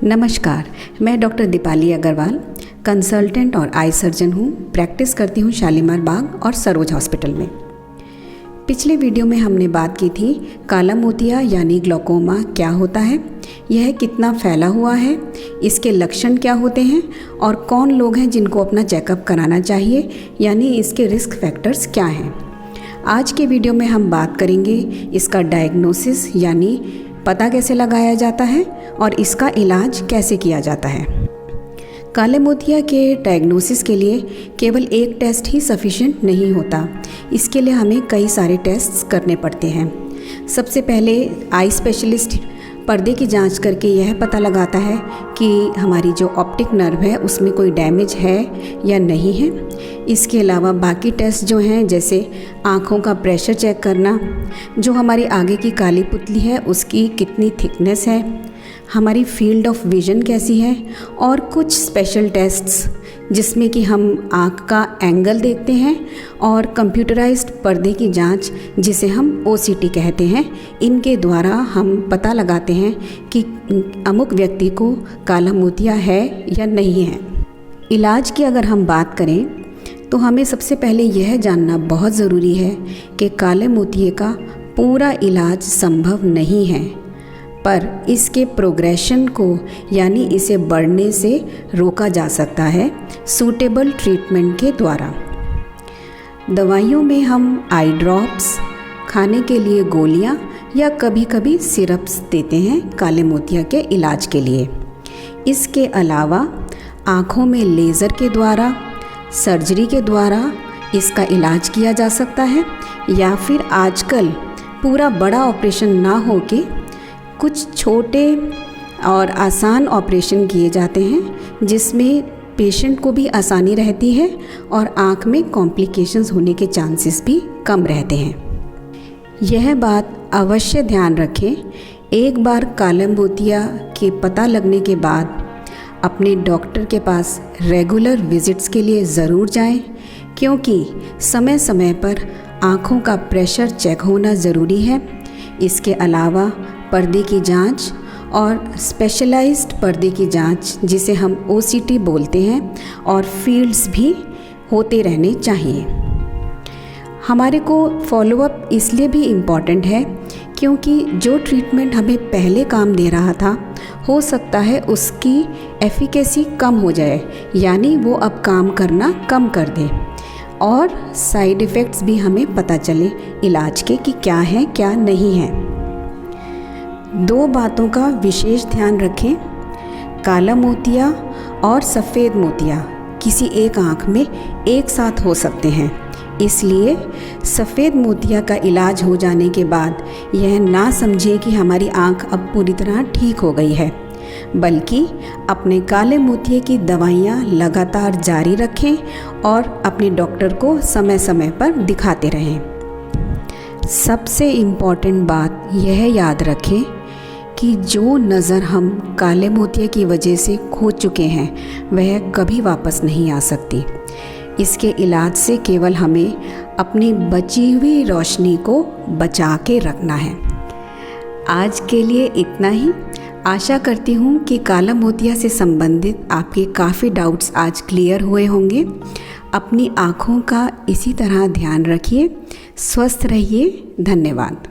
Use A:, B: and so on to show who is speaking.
A: नमस्कार, मैं doctor Deepali Agarwal consultant और आई सर्जन हूँ। प्रैक्टिस करती हूँ शालीमार बाग और सरोज हॉस्पिटल में। पिछले वीडियो में हमने बात की थी काला मोतिया यानी ग्लूकोमा क्या होता है, यह कितना फैला हुआ है, इसके लक्षण क्या होते हैं और कौन लोग हैं जिनको अपना चेकअप कराना चाहिए, यानी इसके रिस्क फैक्टर्स क्या हैं। आज के वीडियो में हम बात करेंगे इसका डायग्नोसिस यानी पता कैसे लगाया जाता है और इसका इलाज कैसे किया जाता है। काले मोतिया के डायग्नोसिस के लिए केवल एक टेस्ट ही सफिशिएंट नहीं होता, इसके लिए हमें कई सारे टेस्ट्स करने पड़ते हैं। सबसे पहले आई स्पेशलिस्ट पर्दे की जांच करके यह पता लगाता है कि हमारी जो ऑप्टिक नर्व है उसमें कोई डैमेज है या नहीं है। इसके अलावा बाकी टेस्ट जो हैं, जैसे आँखों का प्रेशर चेक करना, जो हमारी आगे की काली पुतली है उसकी कितनी थिकनेस है, हमारी फील्ड ऑफ विजन कैसी है, और कुछ स्पेशल टेस्ट्स जिसमें कि हम आँख का एंगल देखते हैं, और कंप्यूटराइज्ड पर्दे की जांच जिसे हम OCT कहते हैं, इनके द्वारा हम पता लगाते हैं कि अमुक व्यक्ति को काला मोतिया है या नहीं है। इलाज की अगर हम बात करें तो हमें सबसे पहले यह जानना बहुत ज़रूरी है कि काले मोतिये का पूरा इलाज संभव नहीं है, पर इसके प्रोग्रेशन को यानी इसे बढ़ने से रोका जा सकता है सूटेबल ट्रीटमेंट के द्वारा। दवाइयों में हम आई ड्रॉप्स, खाने के लिए गोलियां या कभी कभी सिरप्स देते हैं काले मोतिया के इलाज के लिए। इसके अलावा आँखों में लेज़र के द्वारा, सर्जरी के द्वारा इसका इलाज किया जा सकता है, या फिर आजकल पूरा बड़ा ऑपरेशन ना हो के कुछ छोटे और आसान ऑपरेशन किए जाते हैं जिसमें पेशेंट को भी आसानी रहती है और आँख में कॉम्प्लिकेशंस होने के चांसेस भी कम रहते हैं। यह बात अवश्य ध्यान रखें, एक बार काला मोतिया के पता लगने के बाद अपने डॉक्टर के पास रेगुलर विजिट्स के लिए ज़रूर जाएं, क्योंकि समय समय पर आँखों का प्रेशर चेक होना ज़रूरी है। इसके अलावा पर्दे की जांच और स्पेशलाइज्ड पर्दे की जांच जिसे हम OCT बोलते हैं, और फील्ड्स भी होते रहने चाहिए। हमारे को फॉलोअप इसलिए भी इम्पॉर्टेंट है क्योंकि जो ट्रीटमेंट हमें पहले काम दे रहा था, हो सकता है उसकी एफिकेसी कम हो जाए, यानी वो अब काम करना कम कर दे, और साइड इफ़ेक्ट्स भी हमें पता चले इलाज के कि क्या है क्या नहीं है। दो बातों का विशेष ध्यान रखें, काला मोतिया और सफ़ेद मोतिया किसी एक आँख में एक साथ हो सकते हैं, इसलिए सफ़ेद मोतिया का इलाज हो जाने के बाद यह ना समझें कि हमारी आँख अब पूरी तरह ठीक हो गई है, बल्कि अपने काले मोतिये की दवाइयाँ लगातार जारी रखें और अपने डॉक्टर को समय समय पर दिखाते रहें। सबसे इम्पॉर्टेंट बात यह याद रखें कि जो नज़र हम काले मोतिये की वजह से खो चुके हैं वह कभी वापस नहीं आ सकती। इसके इलाज से केवल हमें अपनी बची हुई रोशनी को बचा के रखना है। आज के लिए इतना ही। आशा करती हूँ कि काला मोतिया से संबंधित आपके काफ़ी डाउट्स आज क्लियर हुए होंगे। अपनी आँखों का इसी तरह ध्यान रखिए। स्वस्थ रहिए। धन्यवाद।